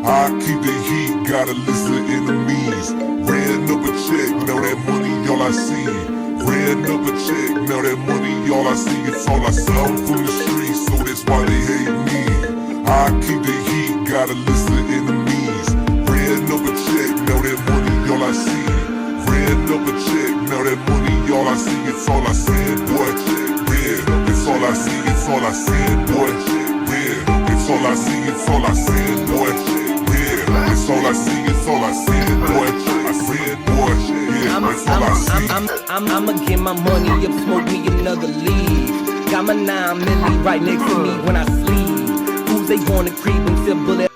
I keep the heat, got a list of enemies. Ran up a check, now that money all I see. Ran up a check, now that money all I see. It's all I see. I'm from the streets, so that's why they hate me. I keep the heat, got a list of enemies. Ran up a check, now that money all I see. Ran up a check, now that money all I see. It's all I see, boy. Yeah, it's all I see, it's all I see, boy. Yeah, it's all I see, it's all I see, boy. Yeah, it's all I see, it's all I see, boy. I see it, boy. Yeah, it's all I see. I'ma get my money up, smoke me another leaf. Got my 9 milli right next to me when I sleep. Fools they wanna creep until bullet.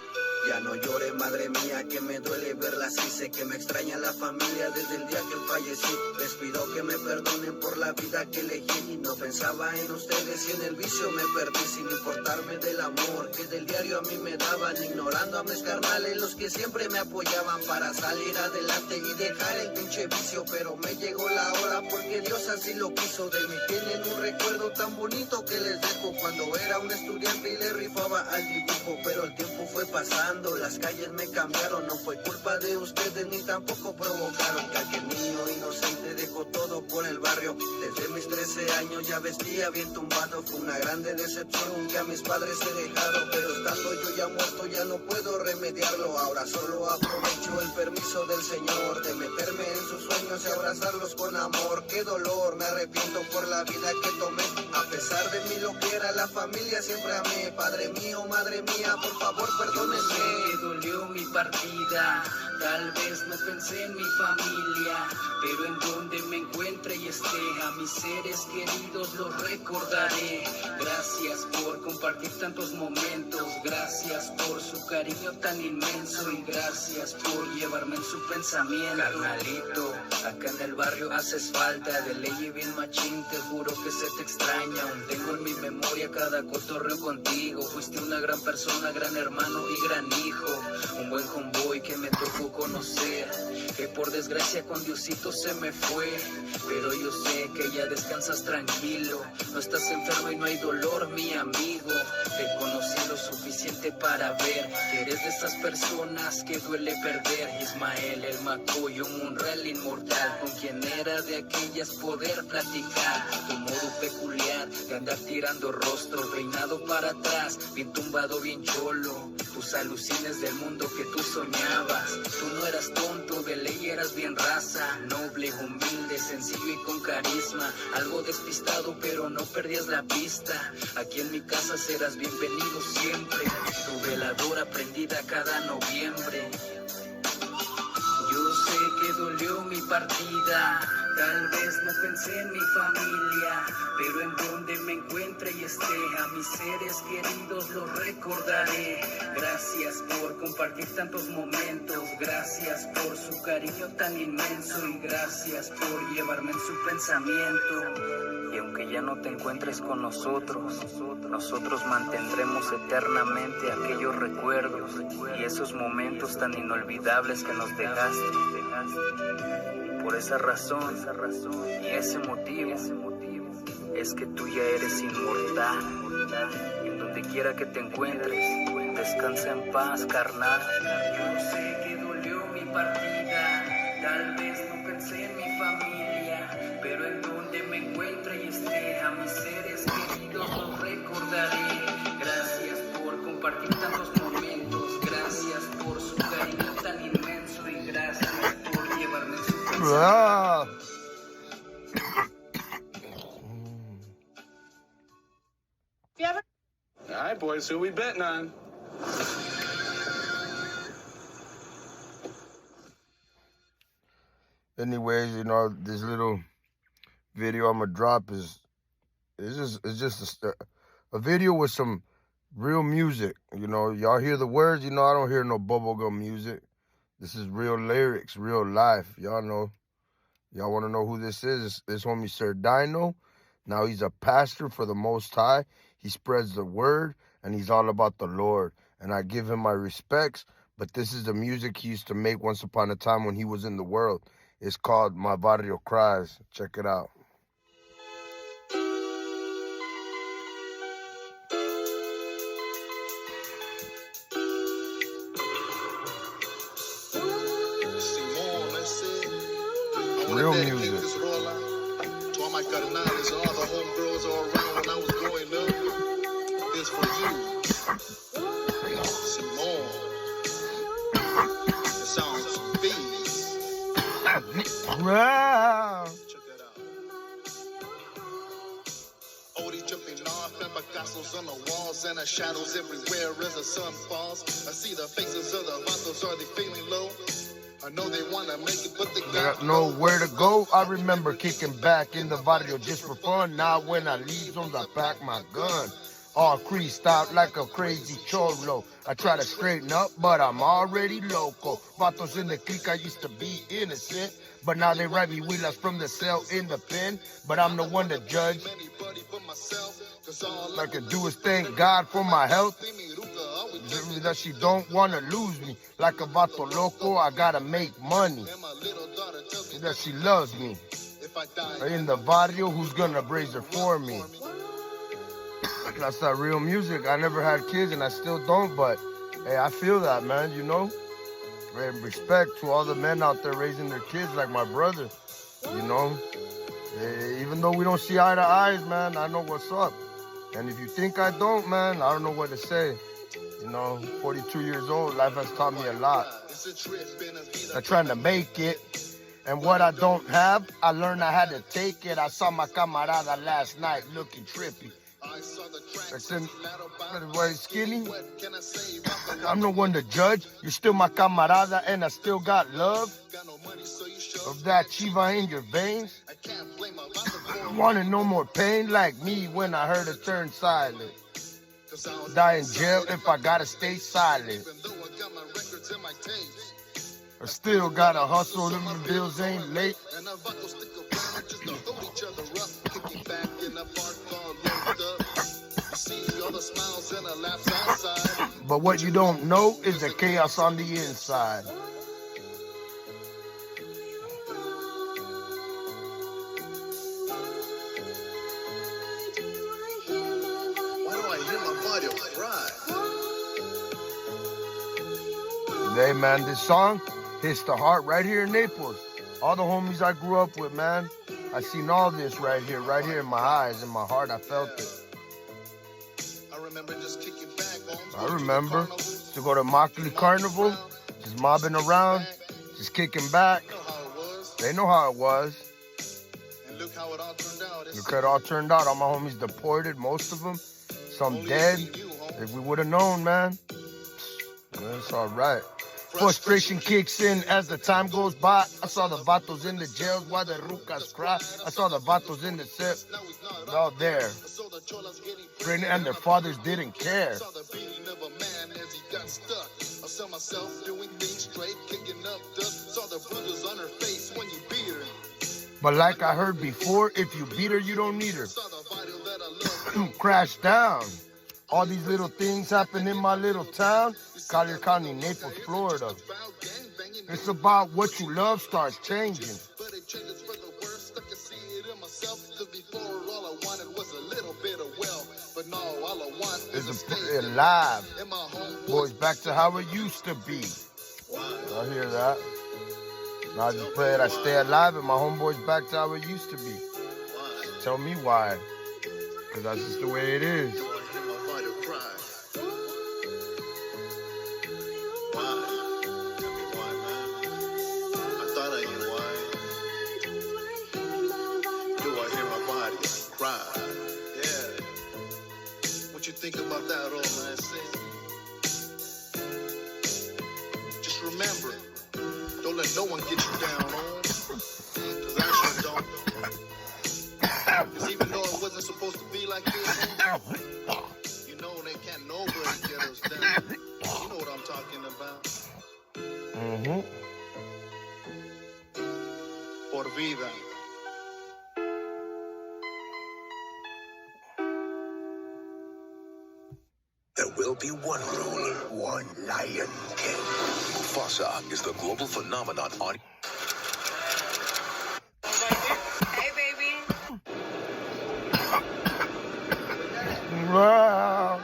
Ya no llore, madre mía, que me duele verla así. Sé que me extraña la familia desde el día que fallecí. Les pido que me perdonen por la vida que elegí. No pensaba en ustedes y en el vicio me perdí. Sin importarme del amor que del diario a mí me daban. Ignorando a mis carnales, los que siempre me apoyaban para salir adelante y dejar el pinche vicio. Pero me llegó la hora porque Dios así lo quiso. De mí tienen un recuerdo tan bonito que les dejo. Cuando era un estudiante y le rifaba al dibujo. Pero el tiempo fue pasando, las calles me cambiaron. No fue culpa de ustedes ni tampoco provocaron que aquel niño inocente dejó todo por el barrio. Desde mis 13 años ya vestía bien tumbado. Fue una grande decepción que a mis padres he dejado. Pero estando yo ya muerto ya no puedo remediarlo. Ahora solo aprovecho el permiso del Señor de meterme en sus sueños y abrazarlos con amor. Qué dolor, me arrepiento por la vida que tomé. A pesar de mi loquera, la familia siempre amé. Padre mío, madre mía, por favor perdónenme. Me dolió mi partida, tal vez no pensé en mi familia, pero en donde me encuentre y esté, a mis seres queridos los recordaré. Gracias por compartir tantos momentos, gracias por su cariño tan inmenso y gracias por llevarme en su pensamiento. Carnalito, acá en el barrio haces falta, de ley y bien machín, te juro que se te extraña. Aún tengo en mi memoria cada cotorreo contigo, fuiste una gran persona, gran hermano y gran hijo. Un buen convoy que me tocó conocer, que por desgracia con Diosito se me fue. Pero yo sé que ya descansas tranquilo, no estás enfermo y no hay dolor, mi amigo. Te conocí lo suficiente para ver que eres de esas personas que duele perder. Ismael, el Macoyo, un real inmortal, con quien era de aquellas poder platicar. Tu modo peculiar de andar tirando rostro, peinado para atrás, bien tumbado, bien cholo. Tus alucines del mundo que tú soñabas. Tú no eras tonto, de ley eras bien raza. Noble, humilde, sencillo y con carisma. Algo despistado pero no perdías la pista. Aquí en mi casa serás bienvenido siempre. Tu veladora prendida cada noviembre. Yo sé que dolió mi partida, tal vez no pensé en mi familia, pero en donde me encuentre y esté, a mis seres queridos los recordaré. Gracias por compartir tantos momentos, gracias por su cariño tan inmenso y gracias por llevarme en su pensamiento. Y aunque ya no te encuentres con nosotros, nosotros mantendremos eternamente aquellos recuerdos y esos momentos tan inolvidables que nos dejaste. Por esa razón y ese motivo es que tú ya eres inmortal. Y en donde quiera que te encuentres, descansa en paz, carnal. Yo sé que dolió mi partida, tal vez no pensé en mi familia, pero en donde me encuentre y esté, a mis seres queridos los recordaré. Gracias por compartir tantos momentos, gracias por su cariño tan inmenso y gracias por llevarme en su pensamiento. All right, boys, who we betting on? Anyways, you know, this little video I'm gonna drop is just a video with some real music. You know, y'all hear the words. You know, I don't hear no bubblegum music. This is real lyrics, real life. Y'all know. Y'all want to know who this is? This homie Sir Dino. Now he's a pastor for the Most High. He spreads the word, and he's all about the Lord. And I give him my respects. But this is the music he used to make once upon a time when he was in the world. It's called My Barrio Cries. Check it out. Real music. This roll out to all my carnales and all the homegirls all around when I was growing up. This for you, Simone. The sounds of bees. Wow. Check that out. Odie jumping off and Picasso's on the walls and the shadows everywhere as the sun falls. I see the faces of the vatos, are they feeling low? I know they wanna make it, but they Got nowhere to go. I remember kicking back in the barrio just for fun. Now when I leave zones, I pack my gun. All creased out like a crazy cholo. I try to straighten up, but I'm already loco. Vatos in the clique, I used to be innocent, but now they write me wheelas from the cell in the pen. But I'm the one to judge. All I can do is thank God for my health. That she don't wanna lose me. Like a vato loco, I gotta make money. That she loves me. In the barrio, who's gonna raise her for me? That's that real music. I never had kids and I still don't, but hey, I feel that, man, you know? And respect to all the men out there raising their kids like my brother, you know? Even though we don't see eye to eye, man, I know what's up. And if you think I don't, man, I don't know what to say. You know, 42 years old, life has taught me a lot. I'm trying to make it. And what I don't have, I learned I had to take it. I saw my camarada last night looking trippy. Way skinny. I'm the one to judge. You're still my camarada and I still got love. Of that chiva in your veins. Wanted no more pain like me when I heard her turn silent. Die in jail if I gotta stay silent. I still gotta hustle, them bills ain't late. But what you don't know is the chaos on the inside. Hey man, this song hits the heart right here in Naples. All the homies I grew up with, man. I seen all this right here in my eyes, in my heart. I felt it. I remember to go to Mockley Carnival, just mobbing around, just kicking back. They know how it was. And look how it all turned out. Look how it all turned out. All my homies deported, most of them. Some dead. If we would have known, man. It's all right. Frustration kicks in as the time goes by. I saw the vatos in the jails while the rucas cry. I saw the vatos in the cell. They're all there. And their fathers didn't care. But like I heard before, if you beat her, you don't need her. Crash down. All these little things happen in my little town. Collier County, Naples, Florida. It's about what you love starts changing. It's alive. Boys, back to how it used to be. I hear that. Now I just pray that I stay alive and my homeboys back to how it used to be. Tell me why. Because that's just the way it is. Think about that all, man. Just remember, don't let no one get you down, cause I sure don't. Cause even though it wasn't supposed to be like this, you know they can't nobody get us down. You know what I'm talking about. Por vida. There will be one ruler, one Lion King. Mufasa is the global phenomenon on... Hey, baby. Wow.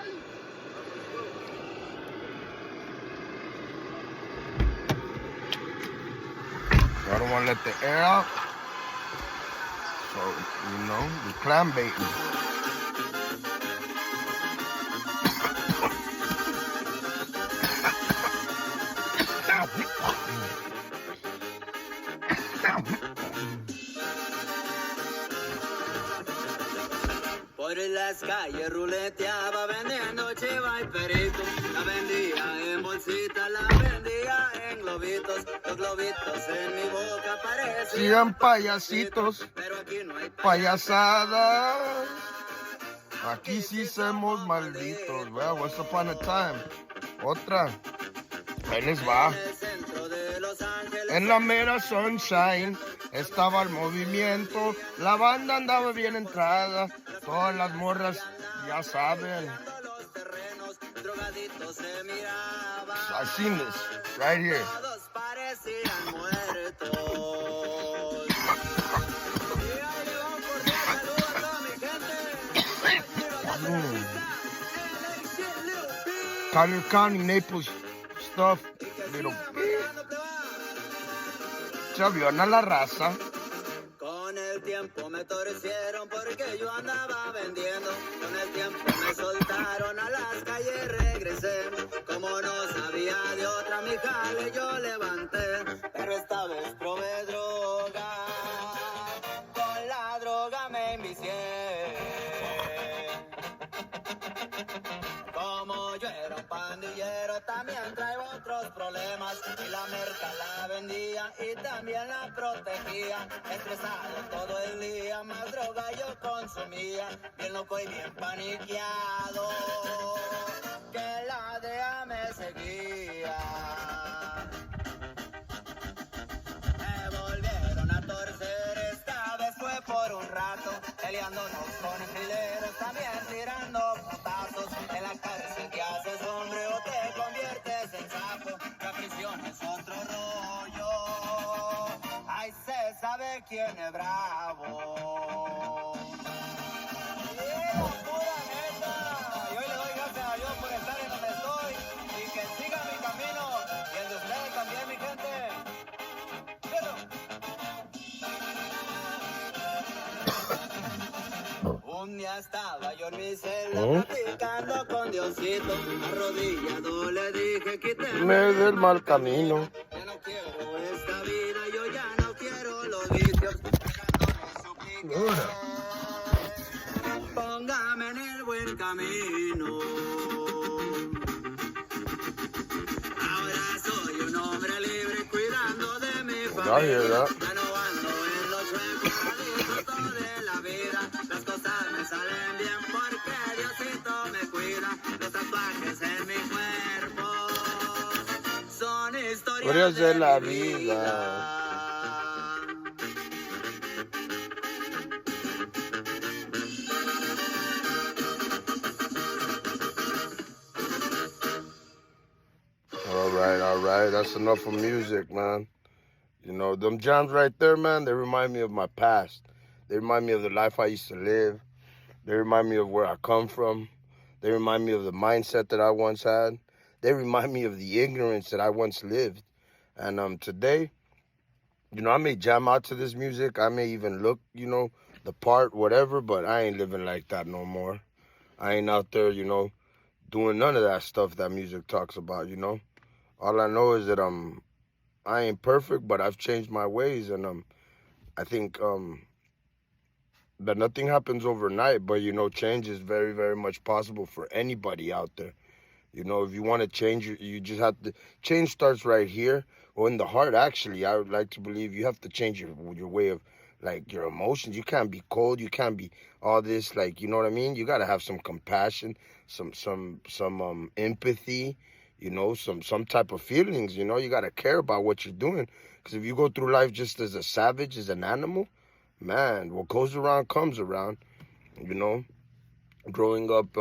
I don't want to let the air out. So, you know, the clam baiting. Por las calles ruleteaba vendiendo chiva y perico. La vendía en bolsita, la vendía en globitos. Los globitos en mi boca parecían Sean payasitos, pero aquí no hay payasadas. Aquí sí somos malditos. Well, once upon a time. Otra. Ahí les va. En el centro de Los Ángeles. En la mera Sunshine estaba el movimiento. La banda andaba bien entrada. Todas las morras ya saben. Los terrenos drogaditos se miraban. I've seen this right here. Todos parecían muertos. Y ahí le va un cordial saludo a toda mi gente. Collier County, Naples stuff. Little se vio a la raza. Con el tiempo me torcieron porque yo andaba vendiendo. Con el tiempo me soltaron a las calles, regresé. Como no sabía de otra, mi jale yo levanté. Pero esta vez probé droga. Con la droga me envicié. Como yo era un pandillero, también traigo otros problemas. Y la merca la vendía y también la protegía. Estresado todo el día, más droga yo consumía. Bien loco y bien paniqueado, que la DEA me seguía. Me volvieron a torcer, esta vez fue por un rato. Peleándonos con fileros, también tirando putazos. En la cárcel que haces hombre o te conviertes en sapo. La prisión es otro rollo. Ahí se sabe quién es bravo. Pura neta. Y hoy le doy gracias a Dios por estar en donde estoy. Y que siga mi camino. Y el de ustedes también, mi gente. Un día estaba yo en mi celda platicando con Diosito. Arrodillado le dije, quíteme del mal camino. Ya no quiero esta vida, yo ya no quiero los vicios. Póngame en el buen camino. Ahora soy un hombre libre cuidando de mi familia. Ya no ando en los juegos adictos de la vida. Las cosas me salen bien porque Diosito me cuida. Los tatuajes en mi cuerpo son historias de la vida. All right. That's enough of music, man. You know, them jams right there, man, they remind me of my past. They remind me of the life I used to live. They remind me of where I come from. They remind me of the mindset that I once had. They remind me of the ignorance that I once lived. And today, you know, I may jam out to this music. I may even look, you know, the part, whatever, but I ain't living like that no more. I ain't out there, you know, doing none of that stuff that music talks about, you know. All I know is that I ain't perfect, but I've changed my ways, and I think that nothing happens overnight, but, you know, change is very, very much possible for anybody out there. You know, if you want to change, you just have to, change starts right here, or in the heart, actually. I would like to believe you have to change your way of, like, your emotions. You can't be cold, you can't be all this, like, you know what I mean? You got to have some compassion, some empathy, you know, some type of feelings, you know. You got to care about what you're doing, because if you go through life just as a savage, as an animal, man, what goes around comes around, you know. Growing up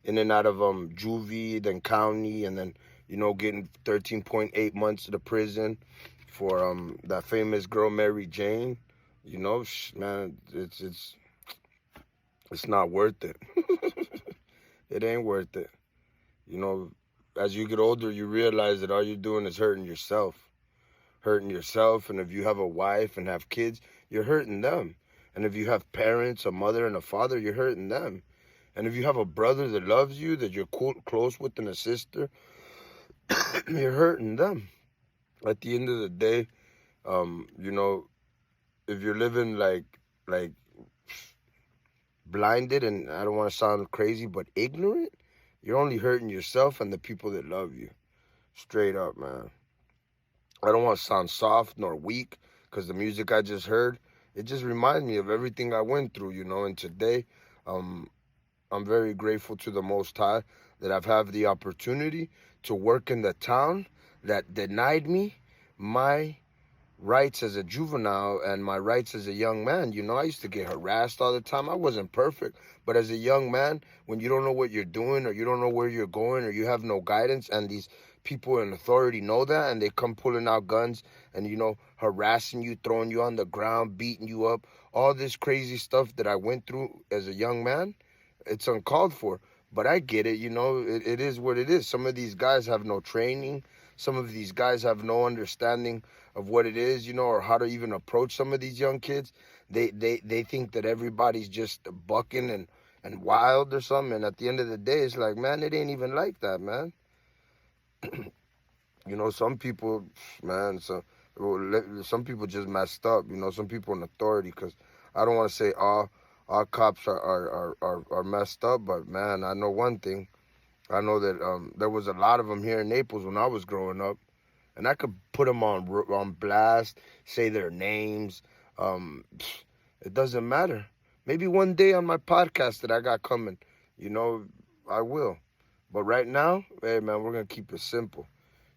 in and out of juvie, then county, and then, you know, getting 13.8 months to the prison for that famous girl Mary Jane, you know, man, it's not worth it. It ain't worth it. You know, as you get older, you realize that all you're doing is hurting yourself. And if you have a wife and have kids, you're hurting them. And if you have parents, a mother and a father, you're hurting them. And if you have a brother that loves you, that you're close with, and a sister, you're hurting them. At the end of the day, you know, if you're living like blinded, and I don't want to sound crazy, but ignorant, you're only hurting yourself and the people that love you. Straight up, man. I don't want to sound soft nor weak, because the music I just heard, it just reminds me of everything I went through, you know. And today, I'm very grateful to the Most High that I've had the opportunity to work in the town that denied me my rights as a juvenile and my rights as a young man. You know, I used to get harassed all the time. I wasn't perfect, but as a young man, when you don't know what you're doing, or you don't know where you're going, or you have no guidance, and these people in authority know that, and they come pulling out guns and, you know, harassing you, throwing you on the ground, beating you up, all this crazy stuff that I went through as a young man, it's uncalled for. But I get it, you know, it is what it is. Some of these guys have no training. Some of these guys have no understanding of what it is, you know, or how to even approach some of these young kids. They think that everybody's just bucking and wild or something. And at the end of the day, it's like, man, it ain't even like that, man. You know, some people, man, some people just messed up, you know, some people in authority, because I don't want to say all cops are messed up, but, man, I know one thing. I know that there was a lot of them here in Naples when I was growing up, and I could put them on blast, say their names. It doesn't matter. Maybe one day on my podcast that I got coming, you know, I will. But right now, hey, man, we're going to keep it simple.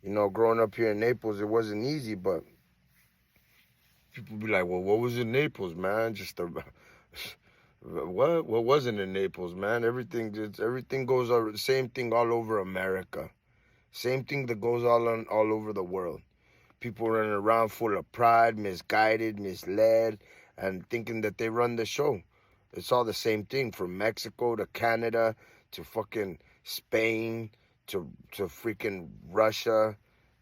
You know, growing up here in Naples, it wasn't easy, but people be like, well, what was in Naples, man? Just what wasn't in Naples, man? Everything goes the same thing all over America. Same thing that goes all over the world. People running around full of pride, misguided, misled, and thinking that they run the show. It's all the same thing, from Mexico to Canada to fucking Spain to freaking Russia.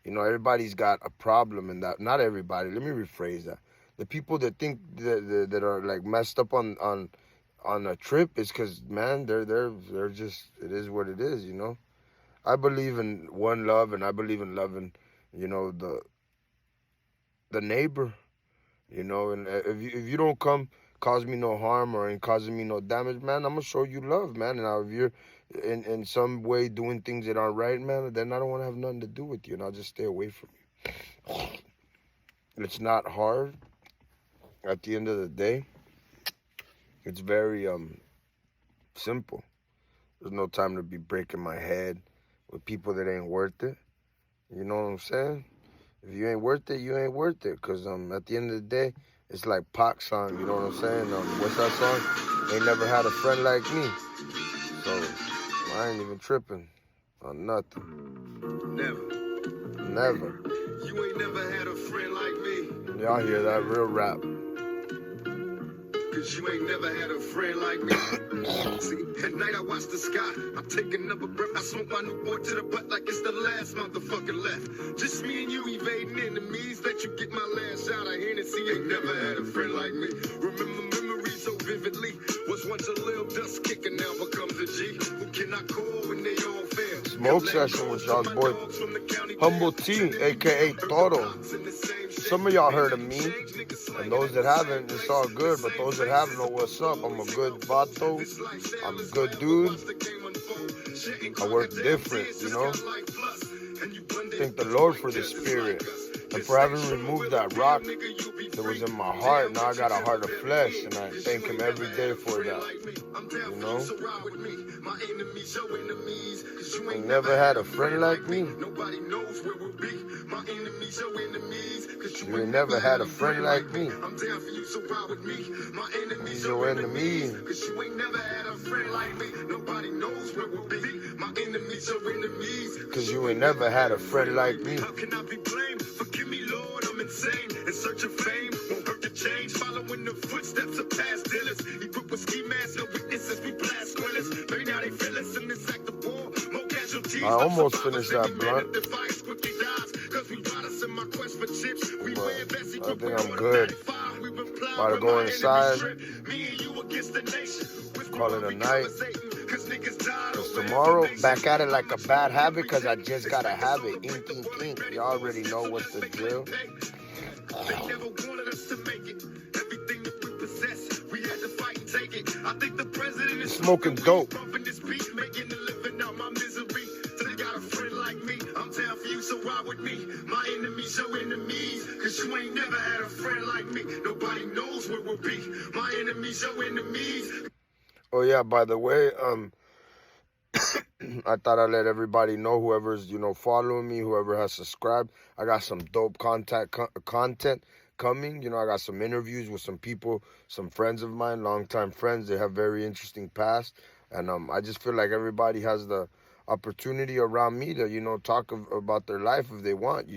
You know, everybody's got a problem in that. Not everybody. Let me rephrase that. The people that think that are like messed up on a trip is because, man, they're just, it is what it is, you know. I believe in one love, and I believe in loving, you know, the neighbor, you know. And if you don't come cause me no harm or ain't causing me no damage, man, I'm gonna show you love, man. And now if you're in some way doing things that aren't right, man, then I don't want to have nothing to do with you, and I'll just stay away from you. It's not hard. At the end of the day, it's very simple. There's no time to be breaking my head with people that ain't worth it. You know what I'm saying? If you ain't worth it, you ain't worth it. Because at the end of the day, it's like Pac's song, you know what I'm saying? What's that song? Ain't never had a friend like me. So I ain't even tripping on nothing. Never. You ain't never had a friend like me. Y'all hear that? Real rap. Cause you ain't never had a friend like me. See, at night I watch the sky. I take another breath. I smoke my new boy to the butt like it's the last motherfucker left. Just me and you evading enemies. Let you get my last shot of Hennessy. Ain't never had a friend like me. Remember memories so vividly. Was once a little dust kicker, now becomes a G. Who cannot call when they all fail? Smoke session with y'all's boy Humble T, aka Toro. Some of y'all heard of me, and those that haven't, it's all good. But those that have know what's up. I'm a good vato. I'm a good dude. I work different, you know. Thank the Lord for the spirit and for having removed that rock that was in my heart. Now I got a heart of flesh, and I thank Him every day for that. You know. I never had a friend like me. You ain't never had a friend like me. He's your enemy. Cause you ain't never had a friend like me. Nobody knows where we'll be. My enemies are enemies. Cause you ain't never had a friend like me. How can I be blamed? Forgive me, Lord, I'm insane. In search of fame, won't hurt to change. Following the footsteps of past dealers. Equipped with ski masks, no witnesses, we blast squillers. Right now they feel us in this act of war. More casualties. I almost finished that blunt. I think I'm good. About to go inside. Call it a night. Cause tomorrow, back at it like a bad habit, cause I just got a habit. Ink, ink, ink. You already know what's the drill. Smoking dope. My enemies, your enemies, cause you ain't never had a friend like me. Nobody knows where we'll be. My enemies, your enemies. Oh yeah, by the way, I thought I'd let everybody know, whoever's, following me, whoever has subscribed, I got some dope content coming. I got some interviews with some people, some friends of mine, longtime friends. They have very interesting past. And I just feel like everybody has the opportunity around me to, talk about their life if they want,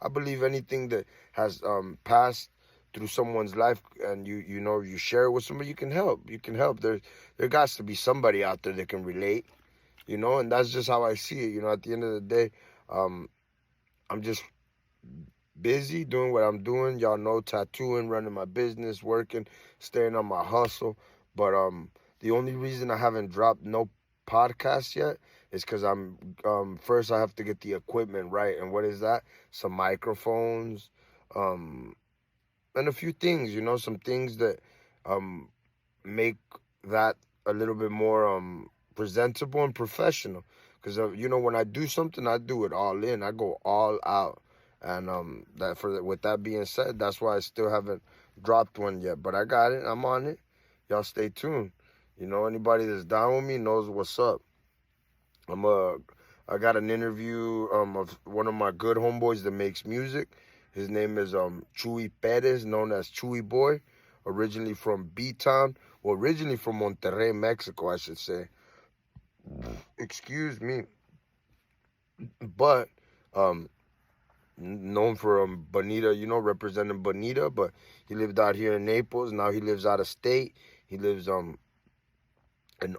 I believe anything that has passed through someone's life and you share it with somebody, you can help. There got to be somebody out there that can relate, and that's just how I see it. At the end of the day, I'm just busy doing what I'm doing. Y'all know, tattooing, running my business, working, staying on my hustle. But the only reason I haven't dropped no podcast yet is because first I have to get the equipment right. And what is that? Some microphones, and a few things, some things that make that a little bit more presentable and professional. Because when I do something, I do it all in. I go all out. And with that being said, that's why I still haven't dropped one yet. But I got it. I'm on it. Y'all stay tuned. Anybody that's down with me knows what's up. I got an interview of one of my good homeboys that makes music. His name is Chuy Perez, known as Chuy Boy, originally from B-Town, or originally from Monterrey, Mexico, I should say. Excuse me. But known for Bonita, representing Bonita, but he lived out here in Naples. Now he lives out of state. He lives in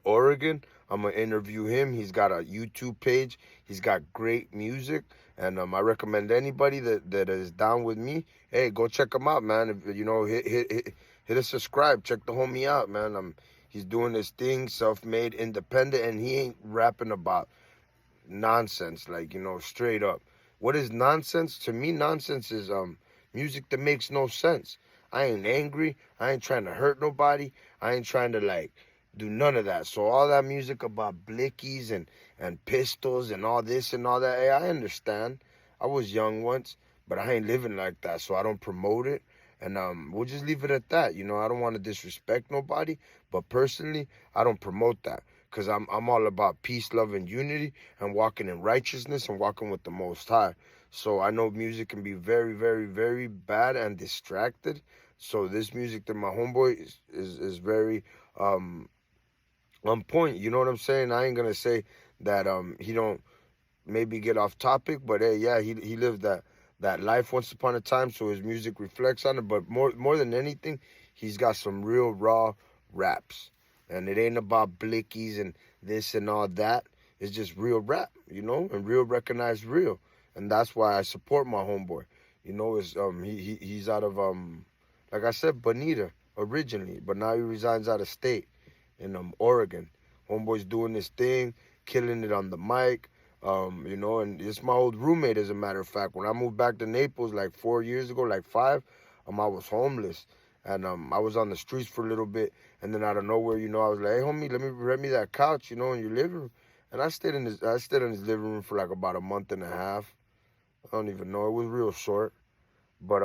Oregon. I'm going to interview him. He's got a YouTube page. He's got great music. And I recommend anybody that is down with me, hey, go check him out, man. If, hit a subscribe. Check the homie out, man. He's doing his thing, self-made, independent, and he ain't rapping about nonsense, like, straight up. What is nonsense? To me, nonsense is music that makes no sense. I ain't angry. I ain't trying to hurt nobody. I ain't trying to, do none of that. So all that music about blickies and pistols and all this and all that, hey, I understand. I was young once, but I ain't living like that, so I don't promote it. And we'll just leave it at that. I don't want to disrespect nobody, but personally, I don't promote that. Because I'm all about peace, love, and unity, and walking in righteousness and walking with the Most High. So I know music can be very, very, very bad and distracted. So this music that my homeboy is very on point. You know what I'm saying? I ain't going to say that he don't maybe get off topic, but hey, yeah, he lived that life once upon a time, so his music reflects on it. But more than anything, he's got some real raw raps. And it ain't about blickies and this and all that. It's just real rap, and real recognized real. And that's why I support my homeboy. He's out of, like I said, Bonita originally. But now he resides out of state in Oregon. Homeboy's doing his thing, killing it on the mic. And it's my old roommate, as a matter of fact. When I moved back to Naples 4 years ago, 5, I was homeless. And I was on the streets for a little bit, and then out of nowhere, I was like, "Hey, homie, let me rent me that couch, in your living room." And I stayed in his living room for about a month and a half. I don't even know. It was real short, but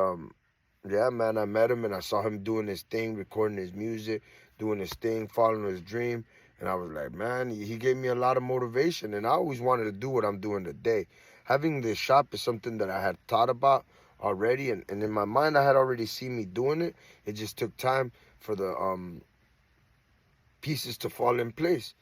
yeah, man, I met him and I saw him doing his thing, recording his music, doing his thing, following his dream, and I was like, man, he gave me a lot of motivation, and I always wanted to do what I'm doing today. Having this shop is something that I had thought about already, and in my mind I had already seen me doing it. It just took time for the pieces to fall in place.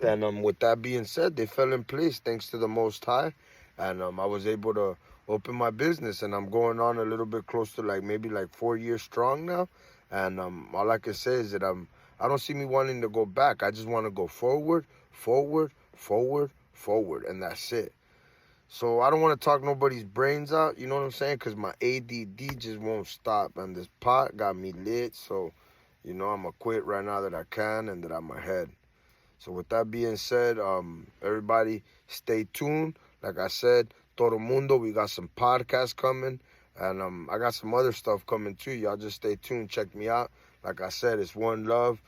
And with that being said, they fell in place thanks to the Most High, and I was able to open my business, and I'm going on a little bit close to maybe 4 years strong now. And all I can say is that I don't see me wanting to go back. I just want to go forward, forward, forward, forward, and that's it. So I don't want to talk nobody's brains out, you know what I'm saying? Because my ADD just won't stop. And this pot got me lit. So, you know, I'm going to quit right now that I can and that I'm ahead. So with that being said, everybody stay tuned. Like I said, todo mundo, we got some podcasts coming. And I got some other stuff coming too. Y'all just stay tuned. Check me out. Like I said, it's one love.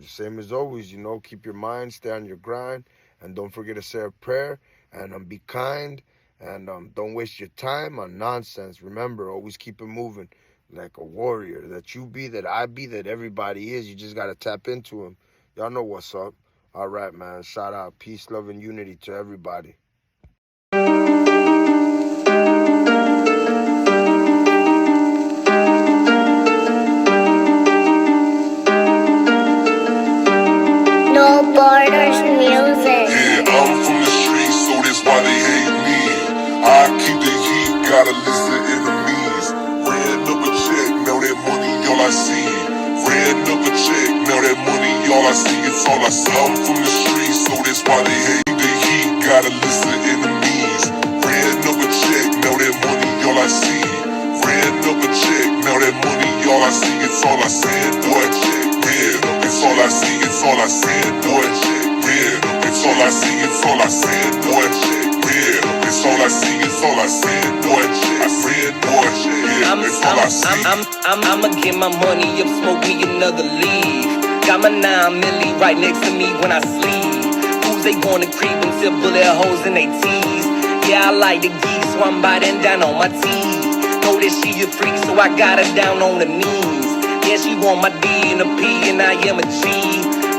Same as always, you know, keep your mind, stay on your grind. And don't forget to say a prayer. And be kind, and don't waste your time on nonsense. Remember, always keep it moving like a warrior. That you be, that I be, that everybody is. You just got to tap into him. Y'all know what's up. All right, man. Shout out. Peace, love, and unity to everybody. No Borders Music. Yeah, I'm from the streets, so that's why they hate me. I keep the heat, gotta listen enemies. Ran up a check, now that money all I see. Ran up a check, now that money all I see. It's all I see. I'm from the streets, so that's why they hate the heat. Gotta listen enemies. Ran up a check, now that money all I see. Ran up a check, now that money all I see. It's all I said, boy, check. Yeah, it's all I see, it's all I said, boy, check. Yeah, it's all I see, it's all I said, boy, check. Yeah, it's all I see, it's all I said, boy, check. I said, boy, check. Yeah, it's all I see. I'ma get my money up, smoke me another leaf. Got my 9 milli right next to me when I sleep. Fools, they wanna creep until bullet holes in they teeth. Yeah, I like the geese, so I'm biting down on my teeth. Know that she a freak, so I got her down on the knees. Yeah, she want my D and a P, and I am a G.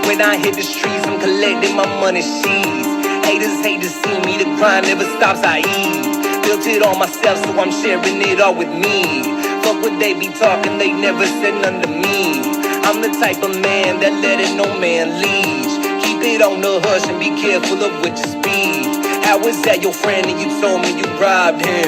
When I hit the streets, I'm collecting my money sheets. Haters hate to see me, the grind never stops, I eat. Built it all myself, so I'm sharing it all with me. Fuck what they be talking, they never said none to me. I'm the type of man that let it no man leash. Keep it on the hush and be careful of what you speak. How was that your friend and you told me you robbed him?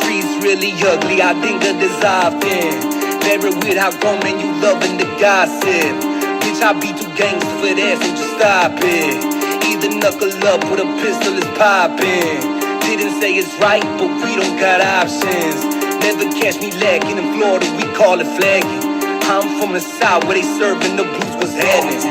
Streets really ugly, I think of this often. Very weird how grown men you loving the gossip. Bitch, I be too gangster for that, so just stop it. Either knuckle up or the pistol is popping. Didn't say it's right, but we don't got options. Never catch me lacking in Florida, we call it flagging. I'm from the south where they serving the blues was happening.